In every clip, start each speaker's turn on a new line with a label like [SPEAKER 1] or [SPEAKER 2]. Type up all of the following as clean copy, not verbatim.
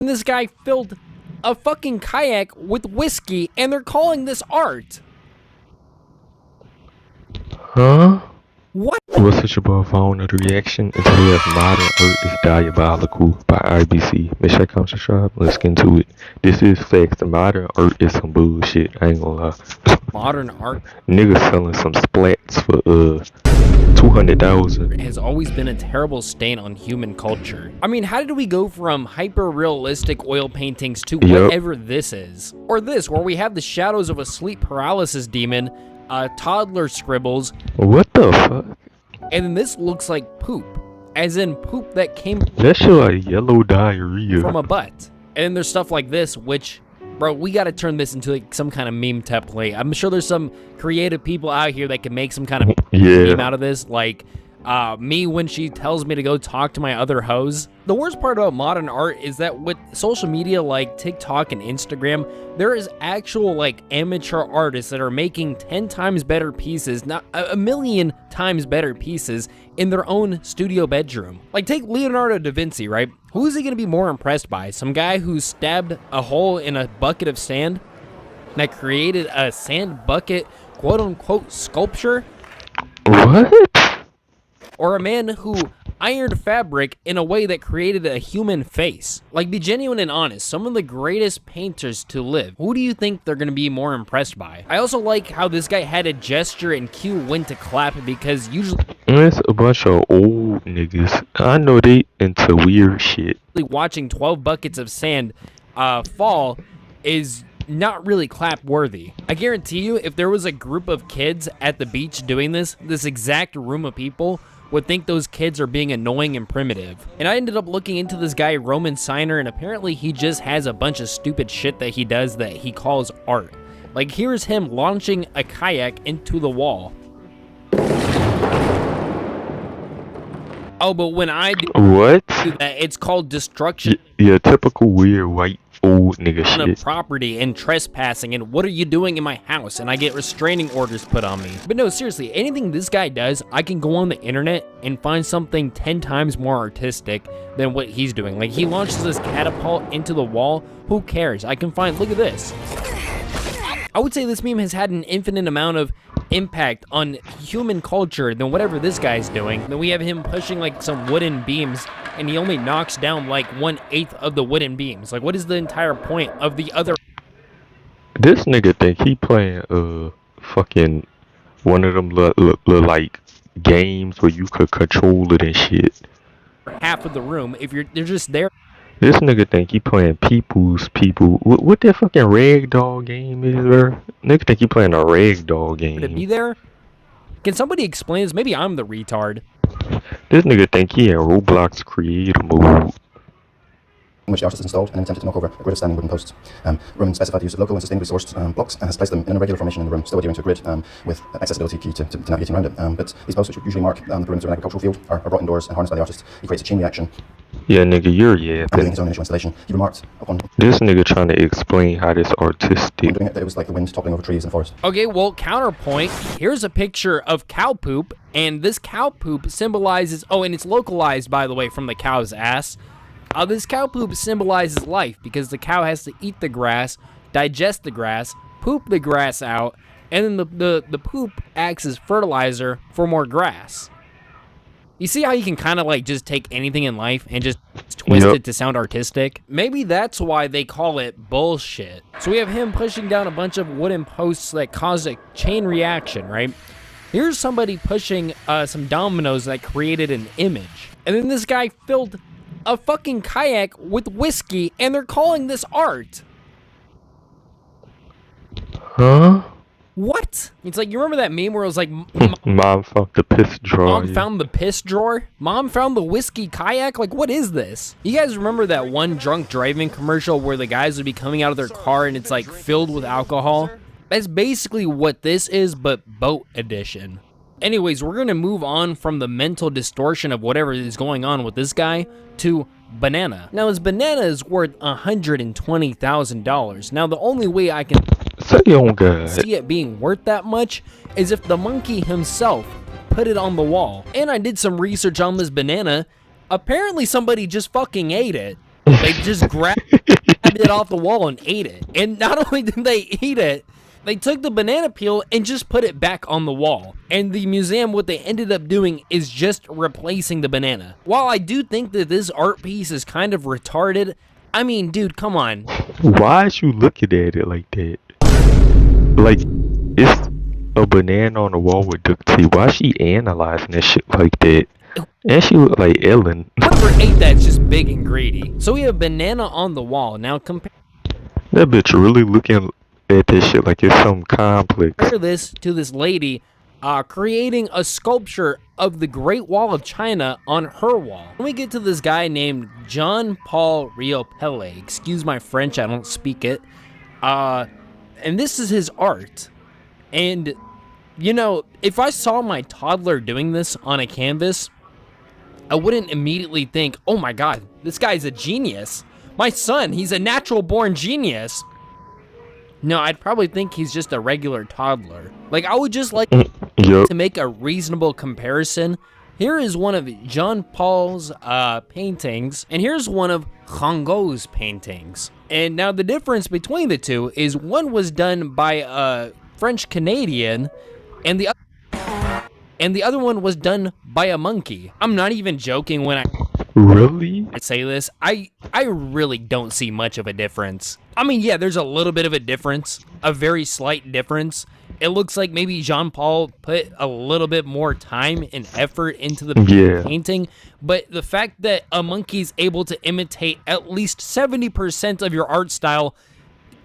[SPEAKER 1] And this guy filled a fucking kayak with whiskey, and they're calling this art.
[SPEAKER 2] Huh?
[SPEAKER 1] What?
[SPEAKER 2] What's such a phone of the reaction until we have Modern Art is Diabolical by IBC. Make sure I comment, subscribe, let's get into it. This is facts. The Modern Art is some bullshit. I ain't gonna lie.
[SPEAKER 1] Modern art
[SPEAKER 2] Niggas selling some splats for 200,000.
[SPEAKER 1] has always been a terrible stain on human culture. I mean, how did we go from hyper-realistic oil paintings to whatever this is? Or this, where we have the shadows of a sleep paralysis demon, toddler scribbles.
[SPEAKER 2] What the fuck?
[SPEAKER 1] And then this looks like poop. As in poop that came
[SPEAKER 2] That shit like yellow diarrhea.
[SPEAKER 1] from a butt. And then there's stuff like this, which, bro, we gotta turn this into like some kind of meme template. I'm sure there's some creative people out here that can make some kind of meme out of this. Like, me when she tells me to go talk to my other hoes. The worst part about modern art is that with social media like TikTok and Instagram, there is actual like amateur artists that are making 10 times better pieces, not a million times better pieces in their own studio bedroom. Like take Leonardo da Vinci, right? Who is he gonna be more impressed by? Some guy who stabbed a hole in a bucket of sand that created a sand bucket quote unquote sculpture?
[SPEAKER 2] What?
[SPEAKER 1] Or a man who ironed fabric in a way that created a human face? Like, be genuine and honest. Some of the greatest painters to live. Who do you think they're gonna be more impressed by? I also like how this guy had a gesture and cue when to clap, because usually
[SPEAKER 2] It's a bunch of old niggas. I know they into weird shit.
[SPEAKER 1] watching 12 buckets of sand fall is not really clap worthy. I guarantee you, if there was a group of kids at the beach doing this exact room of people would think those kids are being annoying and primitive. And I ended up looking into this guy, Roman Signer, and apparently he just has a bunch of stupid shit that he does that he calls art. Like, here's him launching a kayak into the wall. Oh, but when I do that, it's called destruction.
[SPEAKER 2] Yeah, typical weird white old nigga shit.
[SPEAKER 1] Of property and trespassing and what are you doing in my house, and I get restraining orders put on me. But no, seriously, anything this guy does, I can go on the internet and find something 10 times more artistic than what he's doing. Like, he launches this catapult into the wall. Who cares? I can find, look at this. I would say this meme has had an infinite amount of impact on human culture than whatever this guy's doing. Then we have him pushing like some wooden beams, and he only knocks down like 1/8 of the wooden beams. Like, what is the entire point of the other?
[SPEAKER 2] This nigga think he playing fucking one of them little like games where you could control it and shit.
[SPEAKER 1] Half of the room, if they're just there.
[SPEAKER 2] This nigga think he playing people's people. What that fucking ragdoll game is, bro? Nigga think he playing a ragdoll game.
[SPEAKER 1] To be there? Can somebody explain this? Maybe I'm the retard.
[SPEAKER 2] This nigga think he in Roblox creator mode.
[SPEAKER 3] In which the artist installed and attempted to knock over a grid of standing wooden posts. Roman specified the use of local and sustainably sourced blocks and has placed them in an irregular formation in the room, still adhering to a grid with accessibility key to navigating around it. But these posts, which usually mark the perimeter of an agricultural field, are brought indoors and harnessed by the artist. He creates a chain reaction.
[SPEAKER 2] Yeah, nigga, you're
[SPEAKER 3] Building his own initial installation. He remarked upon
[SPEAKER 2] this nigga trying to explain how this artistic.
[SPEAKER 3] doing it that it was like the wind toppling over trees in the forest.
[SPEAKER 1] Okay, well, counterpoint. Here's a picture of cow poop, and this cow poop symbolizes, oh, and it's localized, by the way, from the cow's ass. This cow poop symbolizes life because the cow has to eat the grass, digest the grass, poop the grass out, and then the poop acts as fertilizer for more grass. You see how you can kind of like just take anything in life and just twist it to sound artistic? Maybe that's why they call it bullshit. So we have him pushing down a bunch of wooden posts that cause a chain reaction, right? Here's somebody pushing some dominoes that created an image. And then this guy filled a fucking kayak with whiskey, and they're calling this art.
[SPEAKER 2] Huh?
[SPEAKER 1] What? It's like, you remember that meme where it was like,
[SPEAKER 2] Mom found the piss drawer.
[SPEAKER 1] Mom found the piss drawer? Mom found the whiskey kayak? Like, what is this? You guys remember that one drunk driving commercial where the guys would be coming out of their car and it's like filled with alcohol? That's basically what this is, but boat edition. Anyways, we're gonna move on from the mental distortion of whatever is going on with this guy to banana. Now, his banana is worth $120,000. Now, the only way I can see it being worth that much is if the monkey himself put it on the wall. And I did some research on this banana. Apparently, somebody just fucking ate it. They just grabbed it off the wall and ate it. And not only did they eat it, they took the banana peel and just put it back on the wall. And the museum, what they ended up doing is just replacing the banana. While I do think that this art piece is kind of retarded, I mean, dude, come on.
[SPEAKER 2] Why is you looking at it like that? Like, it's a banana on the wall with duct tape. Why is she analyzing that shit like that? And she look like Ellen.
[SPEAKER 1] Whoever ate that's just big and greedy. So we have banana on the wall. Now compare
[SPEAKER 2] That bitch really looking at this shit like it's some complex.
[SPEAKER 1] this to this lady creating a sculpture of the Great Wall of China on her wall. Then we get to this guy named John Paul Riopelle. Excuse my French, I don't speak it. And this is his art. And, you know, if I saw my toddler doing this on a canvas, I wouldn't immediately think, oh my god, this guy's a genius. My son, he's a natural-born genius. No, I'd probably think he's just a regular toddler. Like, I would just like to make a reasonable comparison. Here is one of Jean Paul's paintings, and here's one of Van Gogh's paintings. And now the difference between the two is one was done by a French-Canadian, and the other one was done by a monkey. I'm not even joking when I say this. I really don't see much of a difference. I mean, yeah, there's a little bit of a difference, a very slight difference. It looks like maybe Jean-Paul put a little bit more time and effort into the painting, but the fact that a monkey's able to imitate at least 70% of your art style,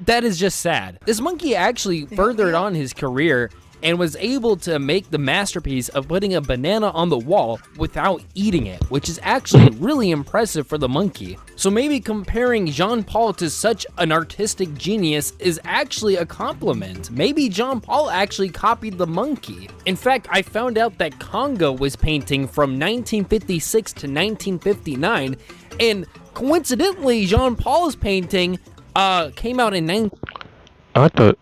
[SPEAKER 1] that is just sad. This monkey actually furthered on his career and was able to make the masterpiece of putting a banana on the wall without eating it, which is actually really impressive for the monkey. So maybe comparing Jean-Paul to such an artistic genius is actually a compliment. Maybe Jean-Paul actually copied the monkey. In fact, I found out that Congo was painting from 1956 to 1959, and coincidentally, Jean-Paul's painting came out in
[SPEAKER 2] I thought,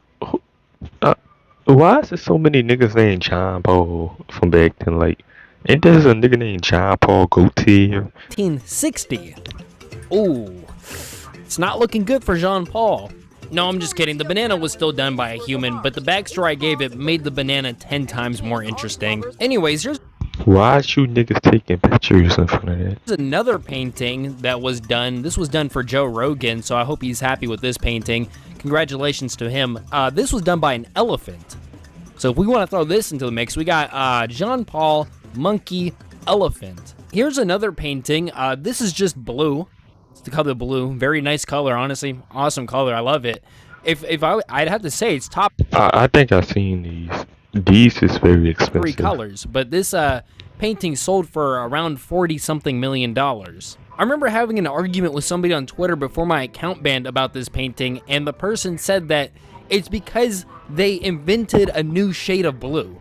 [SPEAKER 2] why is there so many niggas named John Paul from back then? Like, ain't there a nigga named John Paul Gaultier?
[SPEAKER 1] 1960. Ooh, it's not looking good for Jean-Paul. No, I'm just kidding. The banana was still done by a human, but the backstory I gave it made the banana 10 times more interesting. Anyways, here's
[SPEAKER 2] why is you niggas taking pictures in front of that?
[SPEAKER 1] There's another painting that was done. This was done for Joe Rogan, so I hope he's happy with this painting. Congratulations to him. This was done by an elephant. So if we want to throw this into the mix, we got Jean-Paul, monkey, elephant. Here's another painting. This is just blue. It's the color blue. Very nice color, honestly. Awesome color. I love it. I'd have to say it's top.
[SPEAKER 2] I think I've seen these. These is very expensive.
[SPEAKER 1] 3 colors, but this painting sold for around $40-something million. I remember having an argument with somebody on Twitter before my account banned about this painting, and the person said that it's because they invented a new shade of blue.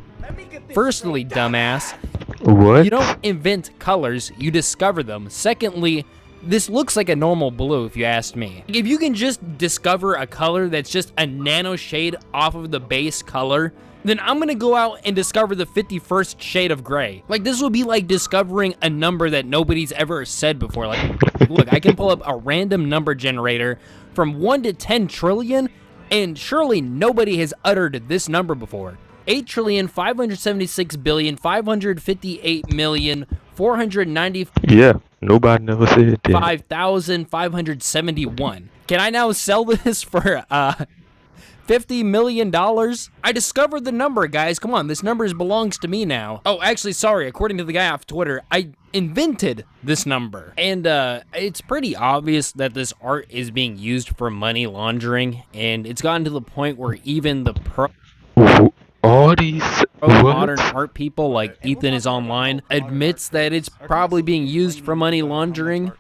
[SPEAKER 1] Firstly, dumbass,
[SPEAKER 2] what?
[SPEAKER 1] You don't invent colors, you discover them. Secondly, this looks like a normal blue if you ask me. If you can just discover a color that's just a nano shade off of the base color, then I'm gonna go out and discover the 51st shade of gray. Like, this would be like discovering a number that nobody's ever said before. Like, look, I can pull up a random number generator from 1 to 10 trillion, and surely nobody has uttered this number before. 8,576,558,490.
[SPEAKER 2] Yeah, nobody never said that.
[SPEAKER 1] 5,571. Can I now sell this for $50 million? I discovered the number, guys. Come on, this number belongs to me now. Oh, actually, sorry. According to the guy off Twitter, I invented this number. And it's pretty obvious that this art is being used for money laundering. And it's gotten to the point where even the
[SPEAKER 2] all these
[SPEAKER 1] modern art people like Ethan is online admits that it's probably being used for money laundering.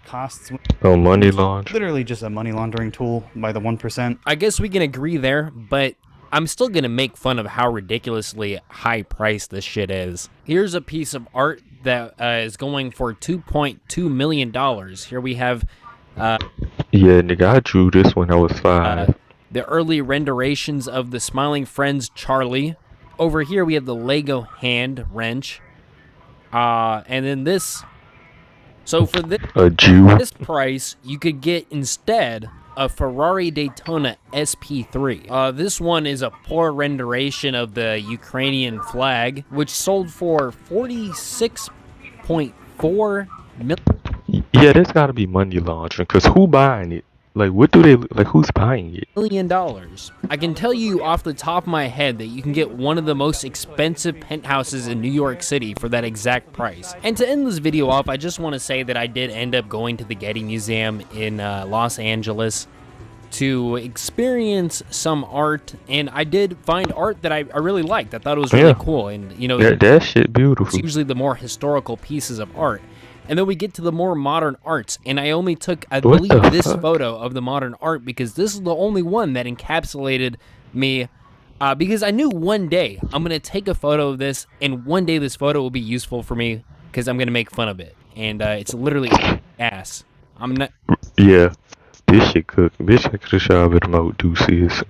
[SPEAKER 2] Oh, money laundering.
[SPEAKER 4] Literally just a money laundering tool by the 1%.
[SPEAKER 1] I guess we can agree there, but I'm still gonna make fun of how ridiculously high priced this shit is. Here's a piece of art that is going for $2.2 million. Here we have
[SPEAKER 2] yeah, nigga, I drew this when I was 5.
[SPEAKER 1] The early renditions of the Smiling Friends Charlie. Over here we have the Lego hand wrench. And then this So for this
[SPEAKER 2] A Jew.
[SPEAKER 1] price, you could get instead a Ferrari Daytona SP3. This one is a poor rendition of the Ukrainian flag, which sold for 46.4 million.
[SPEAKER 2] Yeah, that's gotta be money laundering. Cause who buying it? Like, what do they like? Who's buying it?
[SPEAKER 1] $1 million. I can tell you off the top of my head that you can get one of the most expensive penthouses in New York City for that exact price. And to end this video off, I just want to say that I did end up going to the Getty Museum in Los Angeles to experience some art, and I did find art that I really liked. I thought it was really cool, and you know,
[SPEAKER 2] That shit beautiful.
[SPEAKER 1] it's usually the more historical pieces of art. And then we get to the more modern arts, and I only took, I
[SPEAKER 2] What
[SPEAKER 1] believe,
[SPEAKER 2] the
[SPEAKER 1] this
[SPEAKER 2] fuck?
[SPEAKER 1] photo of the modern art because this is the only one that encapsulated me. Because I knew one day I'm gonna take a photo of this, and one day this photo will be useful for me because I'm gonna make fun of it, and it's literally ass. I'm not.
[SPEAKER 2] Yeah, this shit cooking. Bitch, I could have shot a bit more deuces.